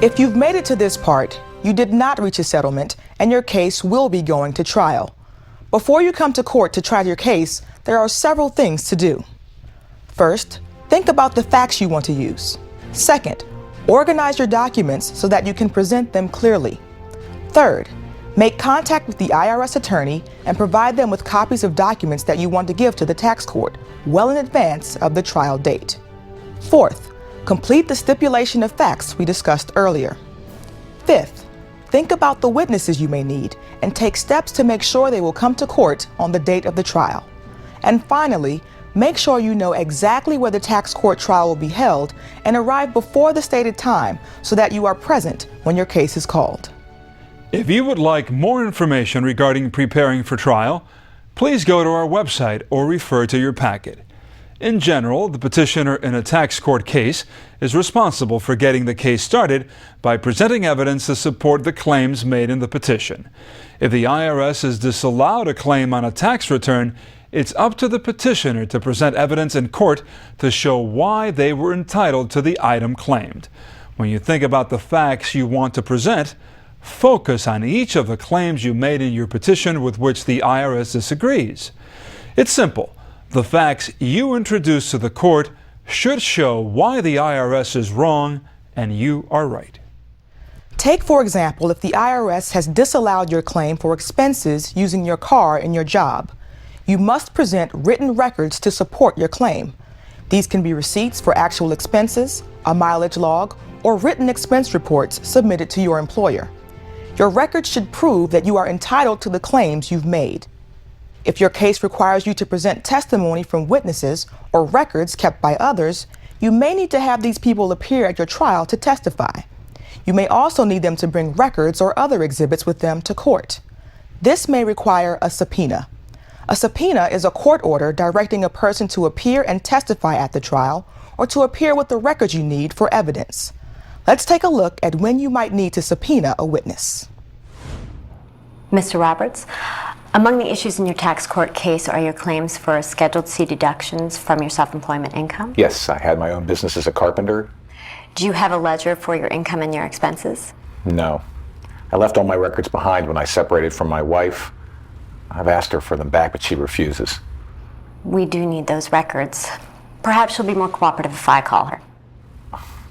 If you've made it to this part, you did not reach a settlement and your case will be going to trial. Before you come to court to try your case, there are several things to do. First, think about the facts you want to use. Second, organize your documents so that you can present them clearly. Third, make contact with the IRS attorney and provide them with copies of documents that you want to give to the tax court well in advance of the trial date. Fourth, complete the stipulation of facts we discussed earlier. Fifth, think about the witnesses you may need and take steps to make sure they will come to court on the date of the trial. And finally, make sure you know exactly where the tax court trial will be held and arrive before the stated time so that you are present when your case is called. If you would like more information regarding preparing for trial, please go to our website or refer to your packet. In general, the petitioner in a tax court case is responsible for getting the case started by presenting evidence to support the claims made in the petition. If the IRS has disallowed a claim on a tax return, it's up to the petitioner to present evidence in court to show why they were entitled to the item claimed. When you think about the facts you want to present, focus on each of the claims you made in your petition with which the IRS disagrees. It's simple. The facts you introduce to the court should show why the IRS is wrong and you are right. Take, for example, if the IRS has disallowed your claim for expenses using your car in your job. You must present written records to support your claim. These can be receipts for actual expenses, a mileage log, or written expense reports submitted to your employer. Your records should prove that you are entitled to the claims you've made. If your case requires you to present testimony from witnesses or records kept by others, you may need to have these people appear at your trial to testify. You may also need them to bring records or other exhibits with them to court. This may require a subpoena. A subpoena is a court order directing a person to appear and testify at the trial or to appear with the records you need for evidence. Let's take a look at when you might need to subpoena a witness. Mr. Roberts, among the issues in your tax court case are your claims for Scheduled C deductions from your self-employment income? Yes, I had my own business as a carpenter. Do you have a ledger for your income and your expenses? No. I left all my records behind when I separated from my wife. I've asked her for them back, but she refuses. We do need those records. Perhaps she'll be more cooperative if I call her.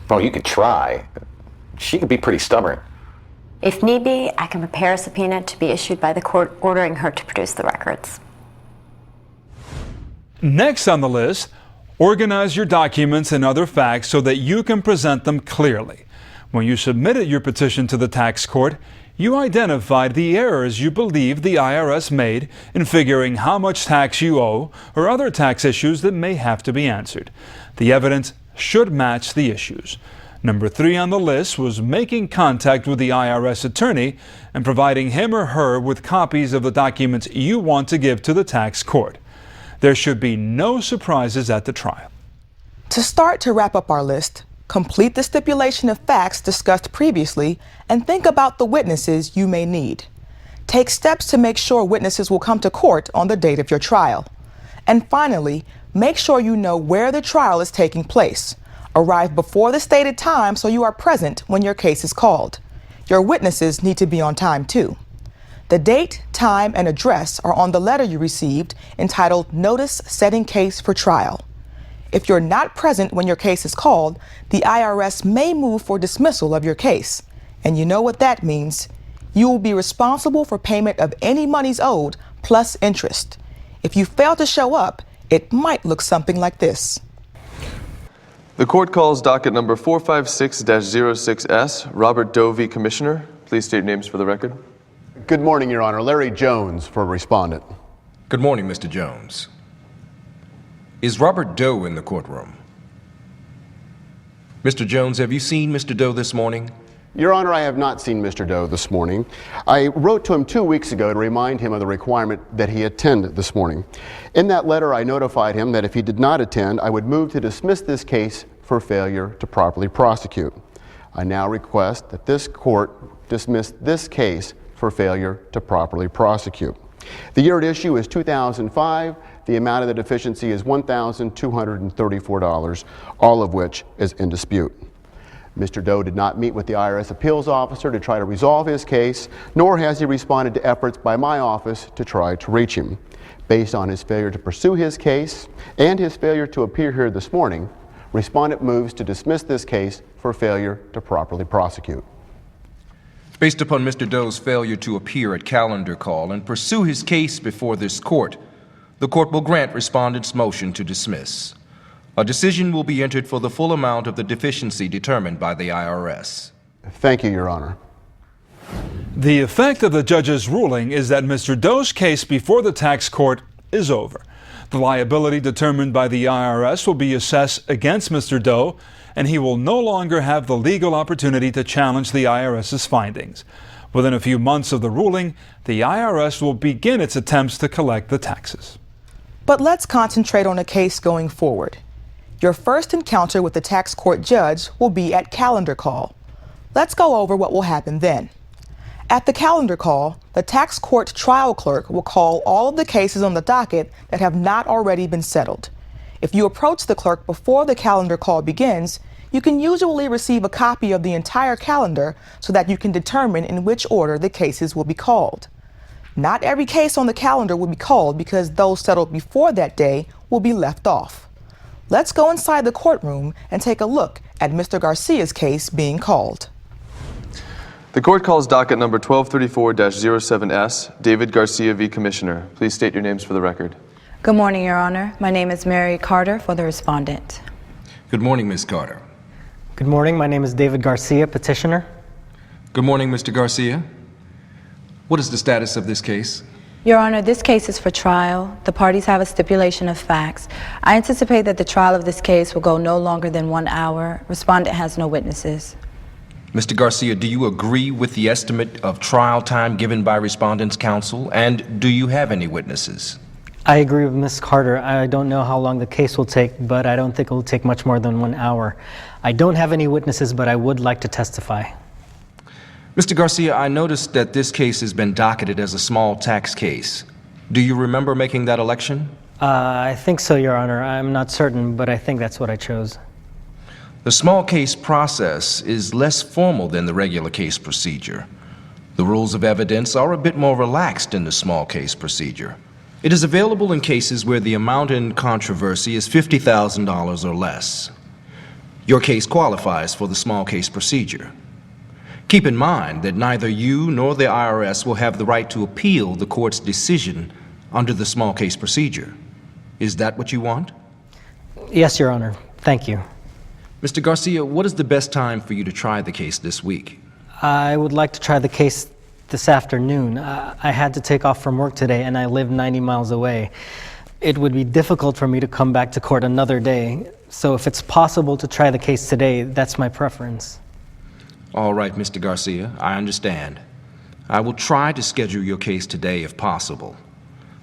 Well, you could try. She could be pretty stubborn. If need be, I can prepare a subpoena to be issued by the court ordering her to produce the records. Next on the list, organize your documents and other facts so that you can present them clearly. When you submitted your petition to the tax court, you identified the errors you believe the IRS made in figuring how much tax you owe or other tax issues that may have to be answered. The evidence should match the issues. Number 3 on the list was making contact with the IRS attorney and providing him or her with copies of the documents you want to give to the tax court. There should be no surprises at the trial. To start to wrap up our list, complete the stipulation of facts discussed previously and think about the witnesses you may need. Take steps to make sure witnesses will come to court on the date of your trial. And finally, make sure you know where the trial is taking place. Arrive before the stated time so you are present when your case is called. Your witnesses need to be on time too. The date, time, and address are on the letter you received entitled Notice Setting Case for Trial. If you're not present when your case is called, the IRS may move for dismissal of your case. And you know what that means. You will be responsible for payment of any monies owed plus interest. If you fail to show up, it might look something like this. The court calls docket number 456-06S, Robert Doe v. Commissioner. Please state your names for the record. Good morning, Your Honor. Larry Jones for respondent. Good morning, Mr. Jones. Is Robert Doe in the courtroom? Mr. Jones, have you seen Mr. Doe this morning? Your Honor, I have not seen Mr. Doe this morning. I wrote to him 2 weeks ago to remind him of the requirement that he attend this morning. In that letter, I notified him that if he did not attend, I would move to dismiss this case for failure to properly prosecute. I now request that this court dismiss this case for failure to properly prosecute. The year at issue is 2005. The amount of the deficiency is $1,234, all of which is in dispute. Mr. Doe did not meet with the IRS appeals officer to try to resolve his case, nor has he responded to efforts by my office to try to reach him. Based on his failure to pursue his case and his failure to appear here this morning, respondent moves to dismiss this case for failure to properly prosecute. Based upon Mr. Doe's failure to appear at calendar call and pursue his case before this court, the court will grant respondent's motion to dismiss. A decision will be entered for the full amount of the deficiency determined by the IRS. Thank you, Your Honor. The effect of the judge's ruling is that Mr. Doe's case before the tax court is over. The liability determined by the IRS will be assessed against Mr. Doe, and he will no longer have the legal opportunity to challenge the IRS's findings. Within a few months of the ruling, the IRS will begin its attempts to collect the taxes. But let's concentrate on a case going forward. Your first encounter with the tax court judge will be at calendar call. Let's go over what will happen then. At the calendar call, the tax court trial clerk will call all of the cases on the docket that have not already been settled. If you approach the clerk before the calendar call begins, you can usually receive a copy of the entire calendar so that you can determine in which order the cases will be called. Not every case on the calendar will be called because those settled before that day will be left off. Let's go inside the courtroom and take a look at Mr. Garcia's case being called. The court calls docket number 1234-07S, David Garcia v. Commissioner. Please state your names for the record. Good morning, Your Honor. My name is Mary Carter for the respondent. Good morning, Ms. Carter. Good morning. My name is David Garcia, petitioner. Good morning, Mr. Garcia. What is the status of this case? Your Honor, this case is for trial. The parties have a stipulation of facts. I anticipate that the trial of this case will go no longer than 1 hour. Respondent has no witnesses. Mr. Garcia, do you agree with the estimate of trial time given by Respondent's counsel, and do you have any witnesses? I agree with Ms. Carter. I don't know how long the case will take, but I don't think it will take much more than 1 hour. I don't have any witnesses, but I would like to testify. Mr. Garcia, I noticed that this case has been docketed as a small tax case. Do you remember making that election? I think so, Your Honor. I'm not certain, but I think that's what I chose. The small case process is less formal than the regular case procedure. The rules of evidence are a bit more relaxed in the small case procedure. It is available in cases where the amount in controversy is $50,000 or less. Your case qualifies for the small case procedure. Keep in mind that neither you nor the IRS will have the right to appeal the court's decision under the small case procedure. Is that what you want? Yes, Your Honor. Thank you. Mr. Garcia, what is the best time for you to try the case this week? I would like to try the case this afternoon. I had to take off from work today, and I live 90 miles away. It would be difficult for me to come back to court another day, so if it's possible to try the case today, that's my preference. All right, Mr. Garcia, I understand. I will try to schedule your case today if possible.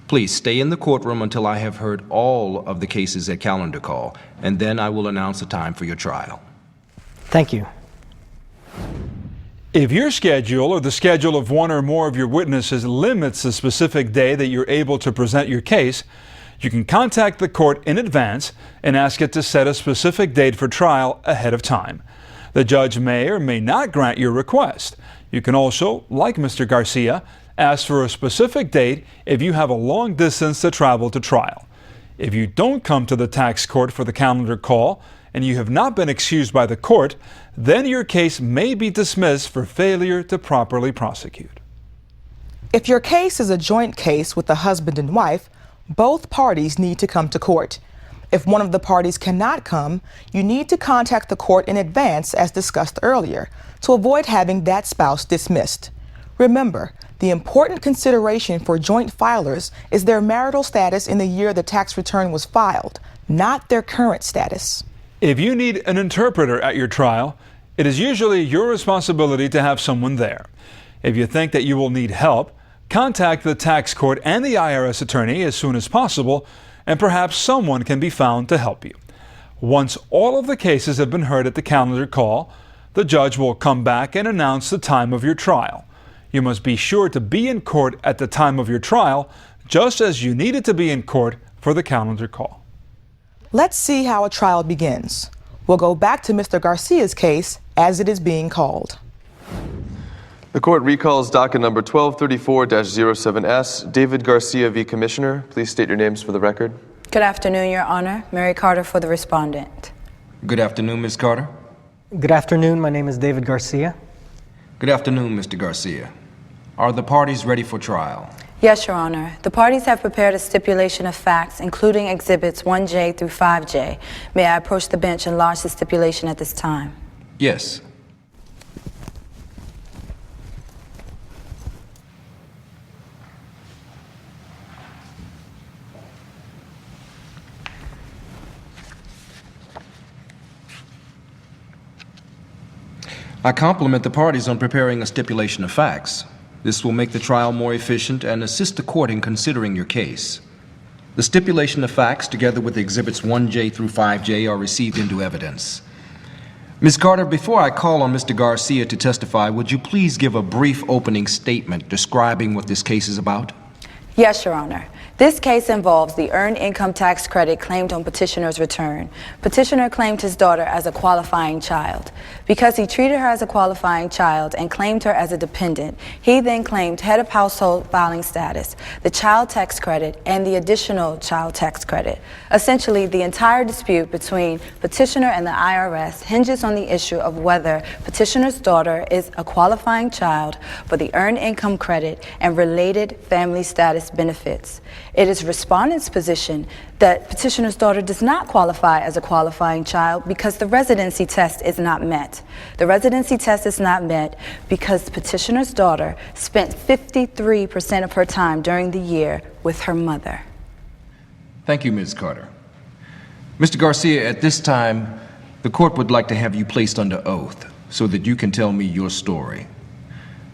Please stay in the courtroom until I have heard all of the cases at calendar call, and then I will announce a time for your trial. Thank you. If your schedule or the schedule of one or more of your witnesses limits the specific day that you're able to present your case, you can contact the court in advance and ask it to set a specific date for trial ahead of time. The judge may or may not grant your request. You can also, like Mr. Garcia, ask for a specific date if you have a long distance to travel to trial. If you don't come to the tax court for the calendar call and you have not been excused by the court, then your case may be dismissed for failure to properly prosecute. If your case is a joint case with the husband and wife, both parties need to come to court. If one of the parties cannot come, you need to contact the court in advance, as discussed earlier, to avoid having that spouse dismissed. Remember, the important consideration for joint filers is their marital status in the year the tax return was filed, not their current status. If you need an interpreter at your trial, it is usually your responsibility to have someone there. If you think that you will need help, contact the tax court and the IRS attorney as soon as possible, and perhaps someone can be found to help you. Once all of the cases have been heard at the calendar call, the judge will come back and announce the time of your trial. You must be sure to be in court at the time of your trial, just as you needed to be in court for the calendar call. Let's see how a trial begins. We'll go back to Mr. Garcia's case as it is being called. The court recalls docket number 1234-07S, David Garcia v. Commissioner. Please state your names for the record. Good afternoon, Your Honor. Mary Carter for the respondent. Good afternoon, Ms. Carter. Good afternoon. My name is David Garcia. Good afternoon, Mr. Garcia. Are the parties ready for trial? Yes, Your Honor. The parties have prepared a stipulation of facts, including Exhibits 1J through 5J. May I approach the bench and lodge the stipulation at this time? Yes. I compliment the parties on preparing a stipulation of facts. This will make the trial more efficient and assist the court in considering your case. The stipulation of facts, together with Exhibits 1J through 5J, are received into evidence. Ms. Carter, before I call on Mr. Garcia to testify, would you please give a brief opening statement describing what this case is about? Yes, Your Honor. This case involves the earned income tax credit claimed on petitioner's return. Petitioner claimed his daughter as a qualifying child. Because he treated her as a qualifying child and claimed her as a dependent, he then claimed head of household filing status, the child tax credit, and the additional child tax credit. Essentially, the entire dispute between petitioner and the IRS hinges on the issue of whether petitioner's daughter is a qualifying child for the earned income credit and related family status benefits. It is respondent's position that petitioner's daughter does not qualify as a qualifying child because the residency test is not met. The residency test is not met because petitioner's daughter spent 53% of her time during the year with her mother. Thank you, Ms. Carter. Mr. Garcia, at this time, the court would like to have you placed under oath so that you can tell me your story.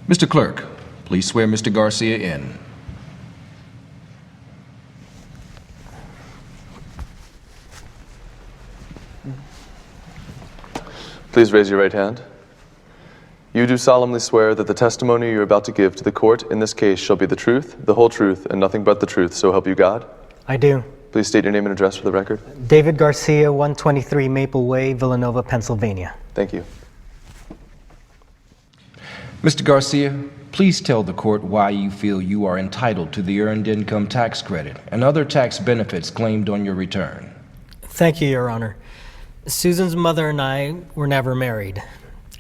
Mr. Clerk, please swear Mr. Garcia in. Please raise your right hand. You do solemnly swear that the testimony you're about to give to the court in this case shall be the truth, the whole truth, and nothing but the truth, so help you God? I do. Please state your name and address for the record. David Garcia, 123 Maple Way, Villanova, Pennsylvania. Thank you. Mr. Garcia, please tell the court why you feel you are entitled to the Earned Income Tax Credit and other tax benefits claimed on your return. Thank you, Your Honor. Susan's mother and I were never married.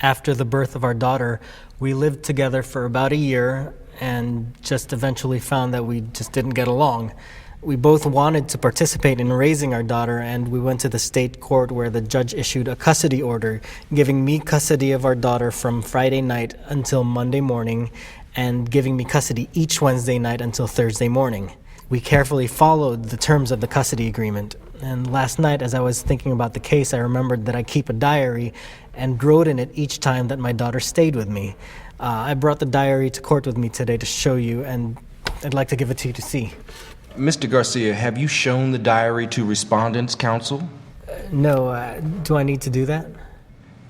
After the birth of our daughter, we lived together for about a year and just eventually found that we just didn't get along. We both wanted to participate in raising our daughter, and we went to the state court where the judge issued a custody order, giving me custody of our daughter from Friday night until Monday morning, and giving me custody each Wednesday night until Thursday morning. We carefully followed the terms of the custody agreement. And last night, as I was thinking about the case, I remembered that I keep a diary and wrote in it each time that my daughter stayed with me. I brought the diary to court with me today to show you, and I'd like to give it to you to see. Mr. Garcia, have you shown the diary to Respondent's Counsel? No, do I need to do that?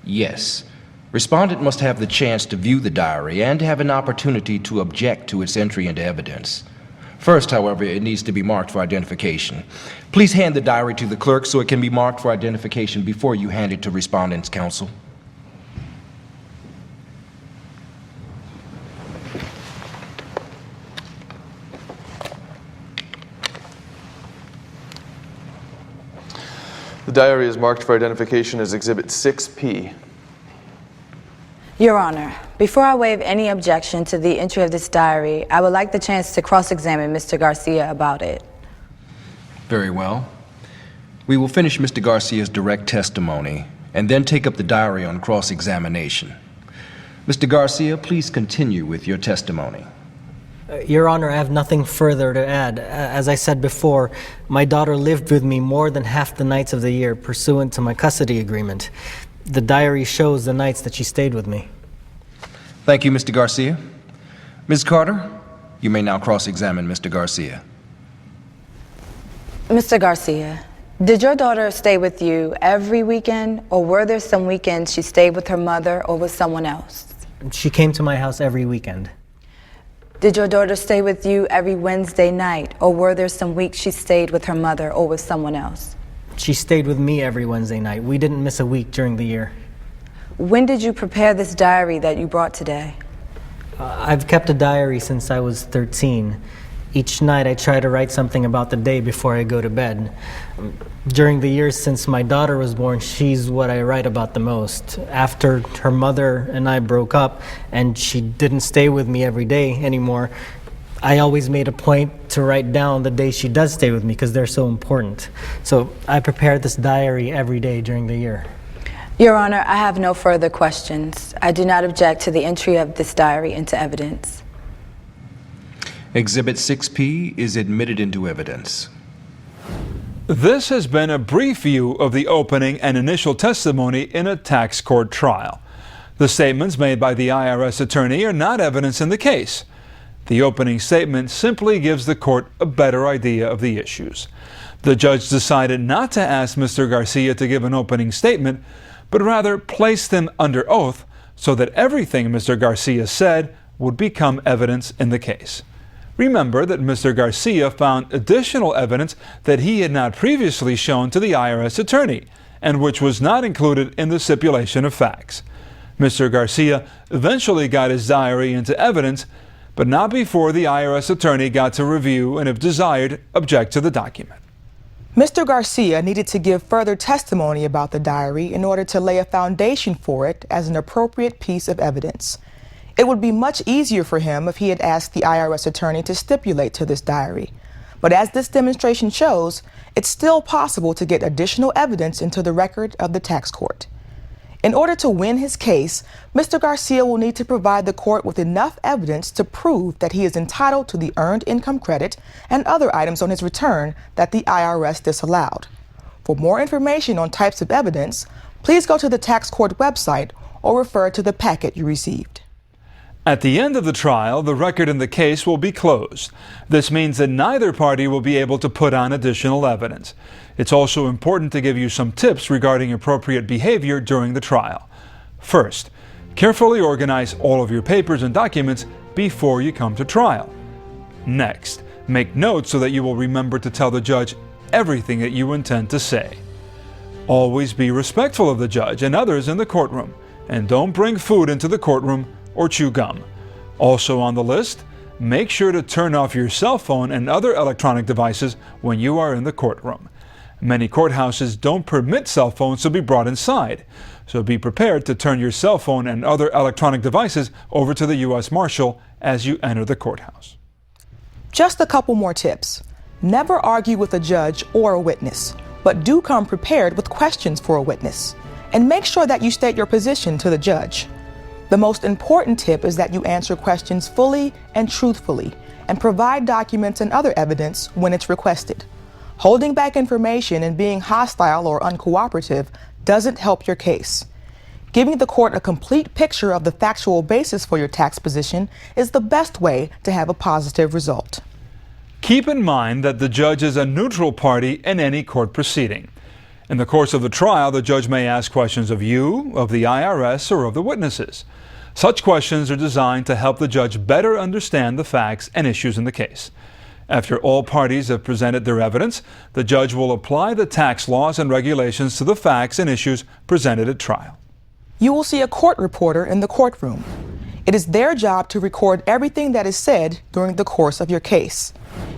Yes. Respondent must have the chance to view the diary and have an opportunity to object to its entry into evidence. First, however, it needs to be marked for identification. Please hand the diary to the clerk so it can be marked for identification before you hand it to Respondent's Counsel. The diary is marked for identification as Exhibit 6P. Your Honor, before I waive any objection to the entry of this diary, I would like the chance to cross-examine Mr. Garcia about it. Very well. We will finish Mr. Garcia's direct testimony and then take up the diary on cross-examination. Mr. Garcia, please continue with your testimony. Your Honor, I have nothing further to add. As I said before, my daughter lived with me more than half the nights of the year pursuant to my custody agreement. The diary shows the nights that she stayed with me. Thank you, Mr. Garcia. Ms. Carter, you may now cross-examine Mr. Garcia. Mr. Garcia, did your daughter stay with you every weekend, or were there some weekends she stayed with her mother or with someone else? She came to my house every weekend. Did your daughter stay with you every Wednesday night, or were there some weeks she stayed with her mother or with someone else? She stayed with me every Wednesday night. We didn't miss a week during the year. When did you prepare this diary that you brought today? I've kept a diary since I was 13. Each night I try to write something about the day before I go to bed. During the years since my daughter was born, she's what I write about the most. After her mother and I broke up and she didn't stay with me every day anymore, I always made a point to write down the days she does stay with me because they're so important. So I prepare this diary every day during the year. Your Honor, I have no further questions. I do not object to the entry of this diary into evidence. Exhibit 6P is admitted into evidence. This has been a brief view of the opening and initial testimony in a tax court trial. The statements made by the IRS attorney are not evidence in the case. The opening statement simply gives the court a better idea of the issues. The judge decided not to ask Mr. Garcia to give an opening statement, but rather placed him under oath so that everything Mr. Garcia said would become evidence in the case. Remember that Mr. Garcia found additional evidence that he had not previously shown to the IRS attorney, and which was not included in the stipulation of facts. Mr. Garcia eventually got his diary into evidence, but not before the IRS attorney got to review and, if desired, object to the document. Mr. Garcia needed to give further testimony about the diary in order to lay a foundation for it as an appropriate piece of evidence. It would be much easier for him if he had asked the IRS attorney to stipulate to this diary. But as this demonstration shows, it's still possible to get additional evidence into the record of the tax court. In order to win his case, Mr. Garcia will need to provide the court with enough evidence to prove that he is entitled to the earned income credit and other items on his return that the IRS disallowed. For more information on types of evidence, please go to the tax court website or refer to the packet you received. At the end of the trial, the record in the case will be closed. This means that neither party will be able to put on additional evidence. It's also important to give you some tips regarding appropriate behavior during the trial. First, carefully organize all of your papers and documents before you come to trial. Next, make notes so that you will remember to tell the judge everything that you intend to say. Always be respectful of the judge and others in the courtroom, and don't bring food into the courtroom or chew gum. Also on the list, make sure to turn off your cell phone and other electronic devices when you are in the courtroom. Many courthouses don't permit cell phones to be brought inside, so be prepared to turn your cell phone and other electronic devices over to the U.S. Marshal as you enter the courthouse. Just a couple more tips. Never argue with a judge or a witness, but do come prepared with questions for a witness. And make sure that you state your position to the judge. The most important tip is that you answer questions fully and truthfully and provide documents and other evidence when it's requested. Holding back information and being hostile or uncooperative doesn't help your case. Giving the court a complete picture of the factual basis for your tax position is the best way to have a positive result. Keep in mind that the judge is a neutral party in any court proceeding. In the course of the trial, the judge may ask questions of you, of the IRS, or of the witnesses. Such questions are designed to help the judge better understand the facts and issues in the case. After all parties have presented their evidence, the judge will apply the tax laws and regulations to the facts and issues presented at trial. You will see a court reporter in the courtroom. It is their job to record everything that is said during the course of your case.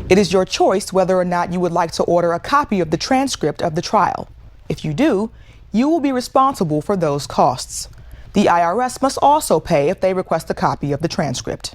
It is your choice whether or not you would like to order a copy of the transcript of the trial. If you do, you will be responsible for those costs. The IRS must also pay if they request a copy of the transcript.